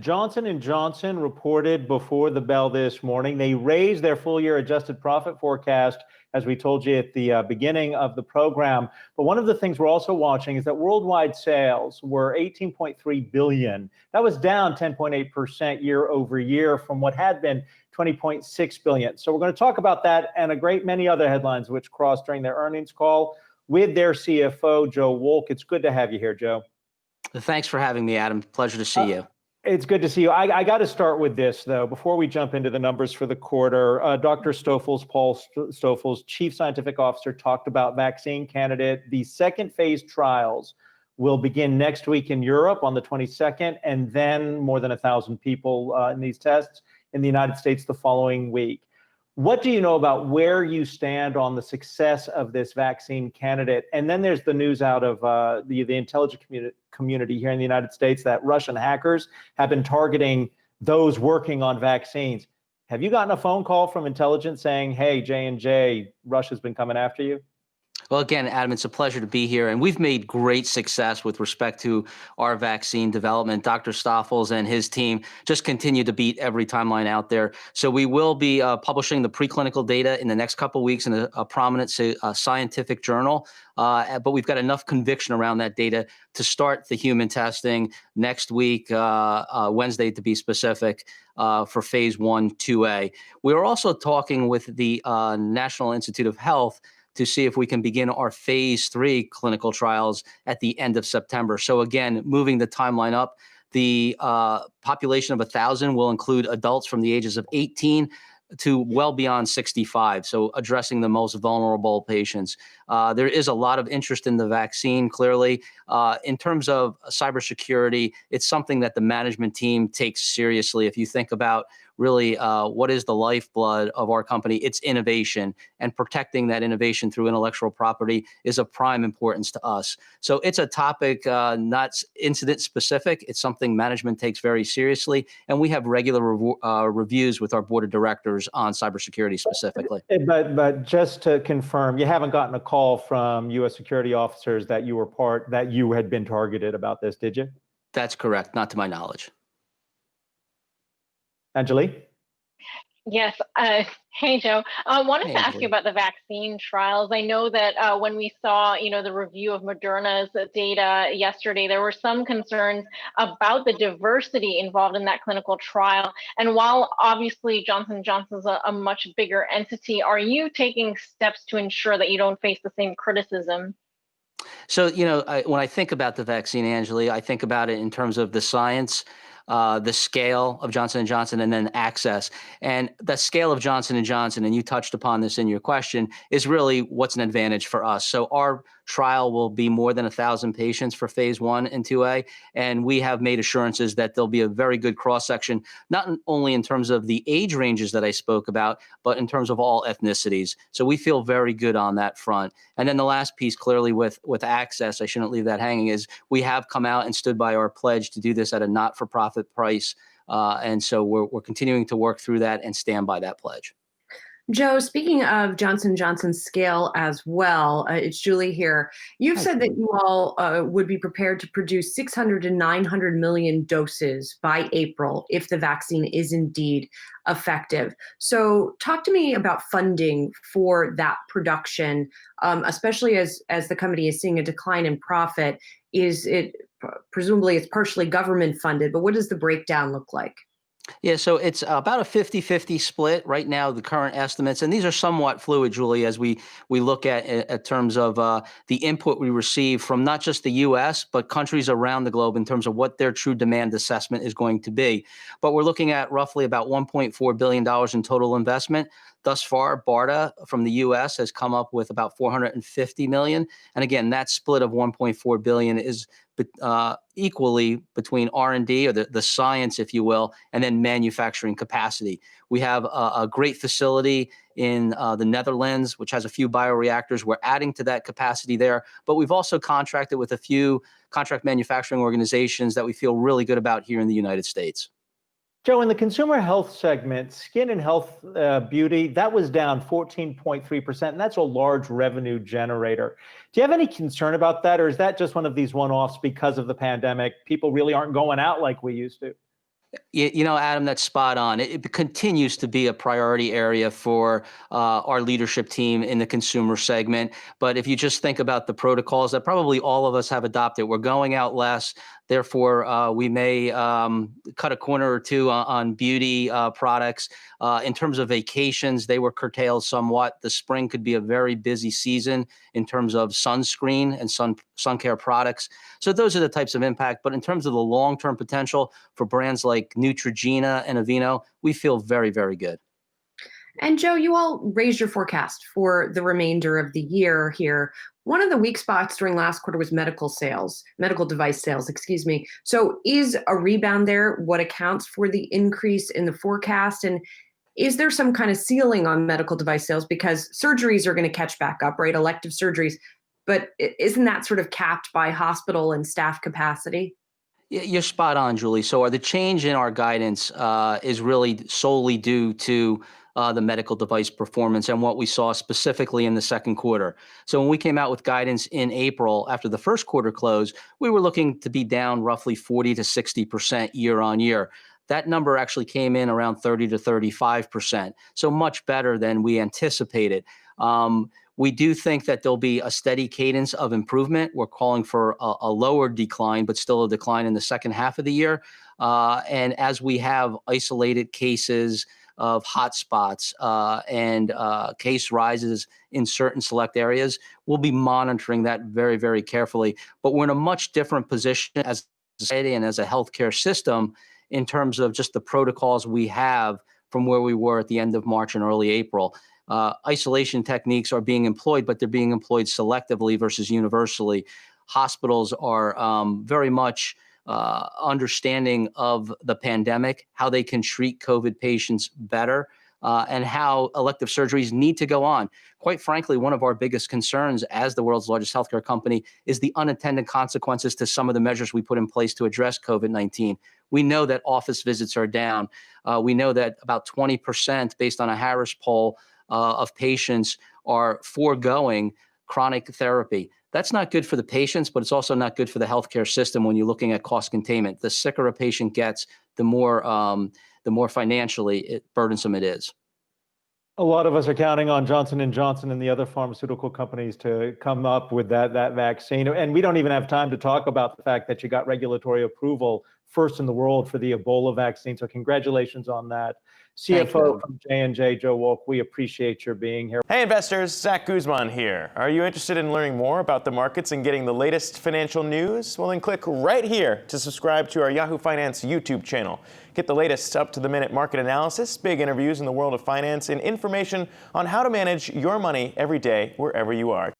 Johnson & Johnson reported before the bell this morning. They raised their full-year adjusted profit forecast, as we told you at the beginning of the program. But one of the things we're also watching is that worldwide sales were $18.3 billion. That was down 10.8% year over year from what had been $20.6 billion. So we're going to talk about that and a great many other headlines which crossed during their earnings call with their CFO, Joe Wolk. It's good to have you here, Joe. Thanks for having me, Adam. Pleasure to see you. It's good to see you. I got to start with this, though, before we jump into the numbers for the quarter. Dr. Paul Stoffels, Chief Scientific Officer, talked about vaccine candidate. The second phase trials will begin next week in Europe on the 22nd, and then more than 1,000 people in these tests in the United States the following week. What do you know about where you stand on the success of this vaccine candidate? And then there's the news out of the intelligence community here in the United States that Russian hackers have been targeting those working on vaccines. Have you gotten a phone call from intelligence saying, hey, J&J, Russia's been coming after you? Well, again, Adam, it's a pleasure to be here. And we've made great success with respect to our vaccine development. Dr. Stoffels and his team just continue to beat every timeline out there. So we will be publishing the preclinical data in the next couple of weeks in a prominent scientific journal. But we've got enough conviction around that data to start the human testing next week, Wednesday to be specific, for phase 1/2A. We are also talking with the National Institute of Health to see if we can begin our phase 3 clinical trials at the end of September. So again, moving the timeline up, the population of 1,000 will include adults from the ages of 18 to well beyond 65, so addressing the most vulnerable patients. There is a lot of interest in the vaccine, clearly. In terms of cybersecurity, it's something that the management team takes seriously. If you think about really what is the lifeblood of our company, it's innovation, and protecting that innovation through intellectual property is of prime importance to us. So it's a topic not incident specific. It's something management takes very seriously, and we have regular reviews with our board of directors on cybersecurity specifically. But just to confirm, you haven't gotten a call from U.S. security officers that you had been targeted about this, did you? That's correct, not to my knowledge. Angelique? Yes. Hey, Joe. I wanted to ask you about the vaccine trials. I know that when we saw, the review of Moderna's data yesterday, there were some concerns about the diversity involved in that clinical trial. And while obviously Johnson & Johnson is a much bigger entity, are you taking steps to ensure that you don't face the same criticism? So, when I think about the vaccine, Angelique, I think about it in terms of the science, the scale of Johnson & Johnson, and then access. And the scale of Johnson & Johnson, and you touched upon this in your question, is really what's an advantage for us. So our trial will be more than 1,000 patients for phase 1 and 2A, and we have made assurances that there'll be a very good cross-section, not only in terms of the age ranges that I spoke about, but in terms of all ethnicities. So we feel very good on that front. And then the last piece, clearly with access, I shouldn't leave that hanging, is we have come out and stood by our pledge to do this at a not-for-profit price. And so we're continuing to work through that and stand by that pledge. Joe, speaking of Johnson & Johnson's scale as well, it's Julie here. You've said that you all would be prepared to produce 600 to 900 million doses by April if the vaccine is indeed effective. So talk to me about funding for that production, especially as the company is seeing a decline in profit. Is it presumably it's partially government funded, but what does the breakdown look like? Yeah, so it's about a 50-50 split right now, the current estimates. And these are somewhat fluid, Julie, as we look at terms of the input we receive from not just the U.S., but countries around the globe in terms of what their true demand assessment is going to be. But we're looking at roughly about $1.4 billion in total investment. Thus far, BARDA from the U.S. has come up with about $450 million. And again, that split of $1.4 billion is equally between R&D, or the science, if you will, and then manufacturing capacity. We have a great facility in the Netherlands, which has a few bioreactors. We're adding to that capacity there, but we've also contracted with a few contract manufacturing organizations that we feel really good about here in the United States. Joe, in the consumer health segment, skin and health beauty, that was down 14.3%, and that's a large revenue generator. Do you have any concern about that, or is that just one of these one-offs because of the pandemic? People really aren't going out like we used to. Adam, that's spot on. It continues to be a priority area for our leadership team in the consumer segment. But if you just think about the protocols that probably all of us have adopted, we're going out less. Therefore, we may cut a corner or two on beauty products. In terms of vacations, they were curtailed somewhat. The spring could be a very busy season in terms of sunscreen and sun care products. So those are the types of impact. But in terms of the long-term potential for brands like Neutrogena and Aveeno, we feel very, very good. And Joe, you all raised your forecast for the remainder of the year here. One of the weak spots during last quarter was medical device sales, excuse me. So is a rebound there what accounts for the increase in the forecast? And is there some kind of ceiling on medical device sales? Because surgeries are going to catch back up, right? Elective surgeries. But isn't that sort of capped by hospital and staff capacity? You're spot on, Julie. So the change in our guidance is really solely due to the medical device performance and what we saw specifically in the second quarter. So when we came out with guidance in April after the first quarter close, we were looking to be down roughly 40 to 60% year on year. That number actually came in around 30 to 35%. So much better than we anticipated. We do think that there'll be a steady cadence of improvement. We're calling for a lower decline, but still a decline in the second half of the year. And as we have isolated cases of hotspots and case rises in certain select areas, we'll be monitoring that very, very carefully. But we're in a much different position as a society and as a healthcare system in terms of just the protocols we have from where we were at the end of March and early April. Isolation techniques are being employed, but they're being employed selectively versus universally. Hospitals are very much understanding of the pandemic, how they can treat COVID patients better, and how elective surgeries need to go on. Quite frankly, one of our biggest concerns as the world's largest healthcare company is the unintended consequences to some of the measures we put in place to address COVID-19. We know that office visits are down. We know that about 20%, based on a Harris poll, of patients are foregoing chronic therapy. That's not good for the patients, but it's also not good for the healthcare system when you're looking at cost containment. The sicker a patient gets, the more financially burdensome it is. A lot of us are counting on Johnson & Johnson and the other pharmaceutical companies to come up with that vaccine. And we don't even have time to talk about the fact that you got regulatory approval first in the world for the Ebola vaccine. So congratulations on that. CFO from J&J, Joe Wolk, we appreciate your being here. Hey investors, Zach Guzman here. Are you interested in learning more about the markets and getting the latest financial news? Well, then click right here to subscribe to our Yahoo Finance YouTube channel. Get the latest up-to-the-minute market analysis, big interviews in the world of finance, and information on how to manage your money every day wherever you are.